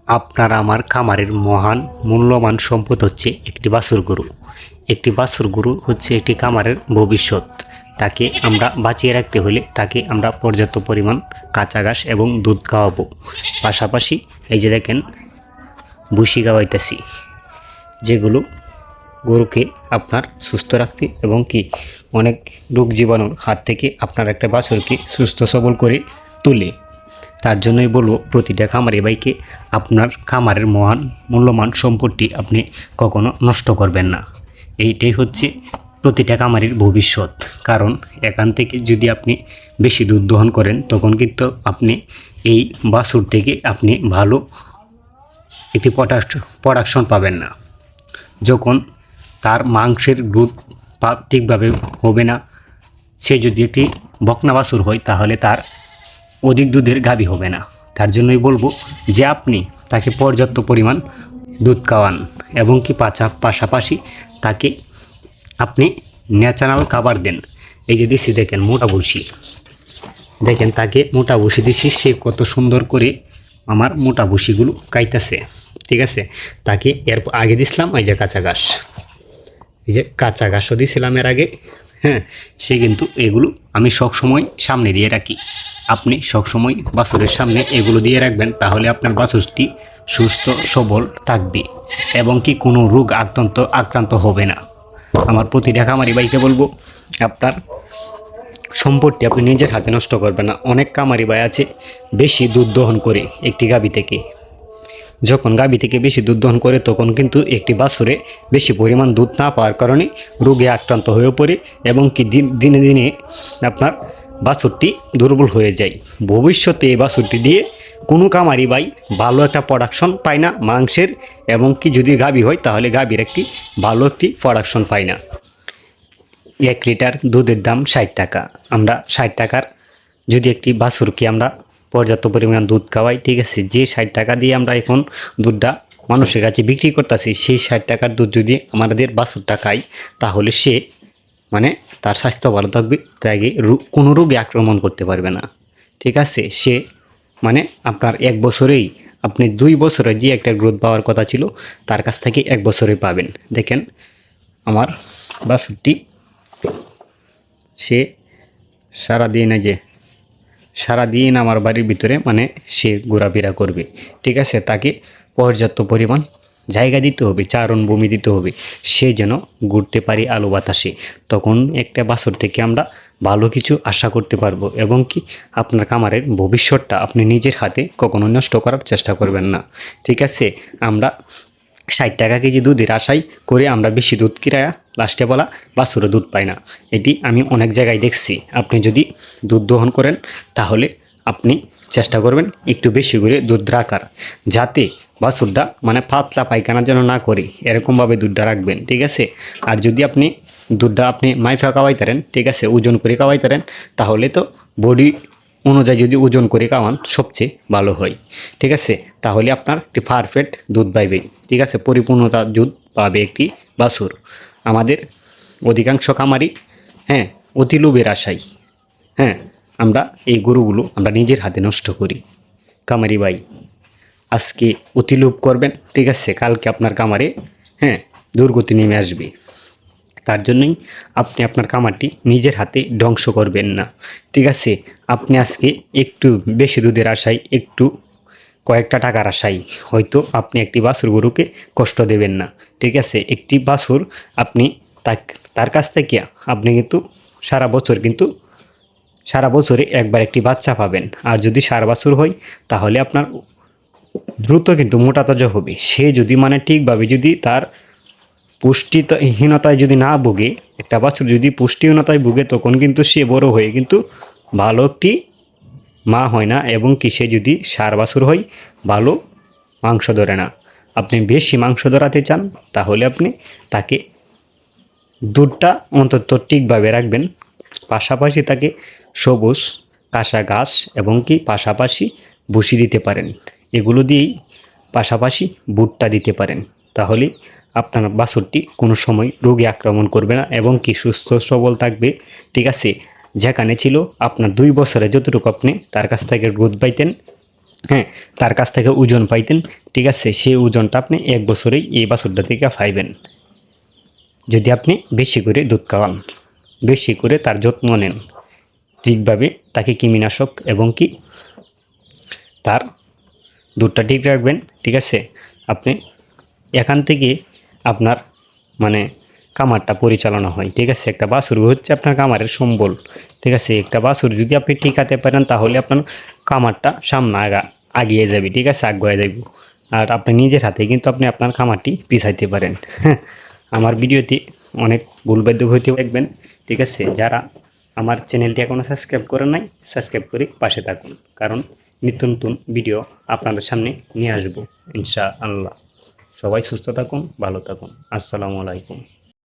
আপনার আমার খামারের মহান মূল্যবান সম্পদ হচ্ছে একটি বাছুর গরু। একটি বাছুর গরু হচ্ছে একটি খামারের ভবিষ্যৎ। তাকে আমরা বাঁচিয়ে রাখতে হলে তাকে আমরা পর্যাপ্ত পরিমাণ কাঁচা ঘাস এবং দুধ খাওয়াবো। পাশাপাশি এই যে দেখেন ভুসি খাওয়াইতেছি, যেগুলো গরুকে আপনার সুস্থ রাখতে এবং কি অনেক রোগ জীবাণুর হাত থেকে আপনার একটা বাছুরকে সুস্থ সবল করে তোলে। তার জন্যই বলবো প্রতিটা খামারি ভাইকে আপনার খামারের মহান মূল্যবান সম্পদটি আপনি কখনো নষ্ট করবেন না। এইটাই হচ্ছে প্রতিটা খামারির ভবিষ্যৎ। কারণ এখান থেকে যদি আপনি বেশি দুধ দহন করেন তখন কিন্তু আপনি এই বাছুর থেকে আপনি ভালো একটি প্রোডাকশন পাবেন না। যখন তার মাংসের গ্রোথ ঠিকভাবে হবে না, সে যদি একটি বকনা বাছুর হয় তাহলে তার অধিক দুধের গাভী হবে না। তার জন্যই বলবো যে আপনি তাকে পর্যাপ্ত পরিমাণ দুধ খাওয়ান এবং কি পাশাপাশি তাকে আপনি ন্যাচারাল খাবার দেন। এই যে দিচ্ছি দেখেন মোটা ভুসি, দেখেন তাকে মোটা ভুসি দিচ্ছি, সে কত সুন্দর করে আমার মোটা ভুসিগুলো খাইতেছে। ঠিক আছে, তাকে এর আগে দিছিলাম এই যে কাঁচা ঘাস, এই যে কাঁচা ঘাসও দিয়েছিলাম এর আগে। হ্যাঁ, সে কিন্তু এগুলো আমি সবসময় সামনে দিয়ে রাখি। আপনি সবসময় বাছুরের সামনে এগুলো দিয়ে রাখবেন, তাহলে আপনার বাছুরটি সুস্থ সবল থাকবে এবং কি কোনো রোগ আক্রান্ত হবে না। আমার প্রতিটা খামারি ভাইকে বলবো আপনার সম্পদটি আপনি নিজের হাতে নষ্ট করবেন না। অনেক খামারি ভাই আছে বেশি দুধ দহন করে একটি গাভী থেকে, যখন গাভী থেকে বেশি দুধ দহন করে তখন কিন্তু একটি বাছুরে বেশি পরিমাণ দুধ না পাওয়ার কারণে রোগে আক্রান্ত হয়ে পড়ে এবং কি দিনে দিনে আপনার বাছুরটি দুর্বল হয়ে যায়। ভবিষ্যতে এই বাছুরটি দিয়ে কোনো খামারি ভাই ভালো একটা প্রোডাকশন পায় না মাংসের, এবং কি যদি গাভী হয় তাহলে গাভীর একটি ভালো একটি প্রোডাকশন পায় না। 1 লিটার দুধের দাম 60 টাকা। আমরা 60 টাকার যদি একটি বাছুরকে আমরা পর্যাপ্ত পরিমাণ দুধ খাওয়াই, ঠিক আছে, যে 60 টাকা দিয়ে আমরা এখন দুধটা মানুষের কাছে বিক্রি করতেছি, সেই 60 টাকার দুধ যদি আমাদের বাছুরটা খাই তাহলে সে মানে তার স্বাস্থ্য ভালো থাকবে, তাকে কোনো রোগে আক্রমণ করতে পারবে না। ঠিক আছে, সে মানে আপনার 1 বছরেই আপনি 2 বছরে যে একটা গ্রোথ পাওয়ার কথা ছিল তার কাছ থেকে 1 বছরে পাবেন। দেখেন আমার বাছুরটি, সে সারাদিন আমার বাড়ির ভিতরে মানে সে ঘোরাফেরা করবে। ঠিক আছে, তাকে পর্যাপ্ত পরিমাণ জায়গা দিতে হবে, চারণ ভূমি দিতে হবে, সে যেন ঘুরতে পারে আলো বাতাসে। তখন একটা বাছুর থেকে আমরা ভালো কিছু আশা করতে পারবো এবং কি আপনার খামারের ভবিষ্যৎটা আপনি নিজের হাতে কখনো নষ্ট করার চেষ্টা করবেন না। ঠিক আছে, আমরা 60 টাকা কেজি দুধের আশায় করে আমরা বেশি দুধ কিনায়া লাস্টে বলা বাছুরও দুধ পায় না। এটি আমি অনেক জায়গায় দেখছি। আপনি যদি দুধ দহন করেন তাহলে আপনি চেষ্টা করবেন একটু বেশি করে দুধ রাখার, যাতে বাছুরটা মানে পাতলা পায়খানা যেন না করে এরকমভাবে দুধটা রাখবেন। ঠিক আছে, আর যদি আপনি দুধটা আপনি মাইফা খাওয়াইতারেন, ঠিক আছে, ওজন করে খাওয়াইতারেন, তাহলে তো বডি অনুযায়ী যদি ওজন করে খাওয়ান সবচেয়ে ভালো হয়। ঠিক আছে, তাহলে আপনার একটি পারফেক্ট দুধ পাইবে। ঠিক আছে, পরিপূর্ণতা দুধ পাবে একটি বাছুর। আমাদের অধিকাংশ খামারি হ্যাঁ অতি লোভের আশায় হ্যাঁ আমরা এই গরুগুলো আমরা নিজের হাতে নষ্ট করি। খামারি ভাই, আজকে অতি লোভ করবেন, ঠিক আছে, কালকে আপনার খামারে দুর্গতি নেমে আসবে। তার জন্যই আপনি আপনার খামারটি নিজের হাতে ধ্বংস করবেন না। ঠিক আছে, আপনি আজকে একটু বেশি দুধের আশায়, একটু কয়েকটা টাকার আশায় হয়তো আপনি একটি বাছুর গরুকে কষ্ট দেবেন না। ঠিক আছে, একটি বাছুর আপনি তার কাছ থেকে আপনি কিন্তু সারা বছরে একবার একটি বাচ্চা পাবেন। আর যদি সার বাছুর হয় তাহলে আপনার দ্রুত কিন্তু মোটা তাজা হবে। সে যদি মানে ঠিকভাবে যদি তার পুষ্টিহীনতায় যদি না ভোগে, একটা বাছুর যদি পুষ্টিহীনতায় ভোগে তখন কিন্তু সে বড় হয়ে কিন্তু ভালো একটি মা হয় না, এবং কি সে যদি ষাঁড় বাছুর হয় ভালো মাংস ধরে না। আপনি বেশি মাংস ধরাতে চান তাহলে আপনি তাকে দুধটা অন্তত ঠিকভাবে রাখবেন, পাশাপাশি তাকে সবুজ কাঁচা ঘাস এবং কি পাশাপাশি ভুসি দিতে পারেন। এগুলো দিয়েই পাশাপাশি ভুট্টা দিতে পারেন, তাহলে আপনার বাছুরটি কোনো সময় রোগে আক্রমণ করবে না এবং কি সুস্থ সবল থাকবে। ঠিক আছে, যেখানে ছিল আপনার 2 বছরে যতটুকু আপনি তার কাছ থেকে দুধ পাইতেন হ্যাঁ, তার কাছ থেকে ওজন পাইতেন, ঠিক আছে, সেই ওজনটা আপনি 1 বছরেই এই বাছুরটা থেকে পাইবেন যদি আপনি বেশি করে দুধ খাওয়ান, বেশি করে তার যত্ন নেন, ঠিকভাবে তাকে কৃমিনাশক এবং কি তার দুধটা ঠিক রাখবেন, ঠিক আছে। আপনি এখান থেকে আপনার মানে খামারটা পরিচালনা হয়, ঠিক আছে। একটা বাছুর হচ্ছে আপনার খামারের সম্বল, ঠিক আছে। একটা বাছুর যদি আপনি টিকাতে পারেন তাহলে আপনার খামারটা সামনে আগিয়ে যাবে, ঠিক আছে, আগুয়ে যাবে। আর আপনি নিজের হাতে কিন্তু আপনি আপনার খামারটি পিছাইতে পারেন। হ্যাঁ, আমার ভিডিওতে অনেক ভুলবাদ্য হইতে দেখবেন, ঠিক আছে। যারা আমার চ্যানেলটি এখনও সাবস্ক্রাইব করেন নাই, সাবস্ক্রাইব করে পাশে থাকুন, কারণ নিত্য নতুন ভিডিও আপনাদের সামনে নিয়ে আসবো ইনশাআল্লাহ। সবাই সুস্থ থাকুন, ভালো থাকুন। আসসালামু আলাইকুম।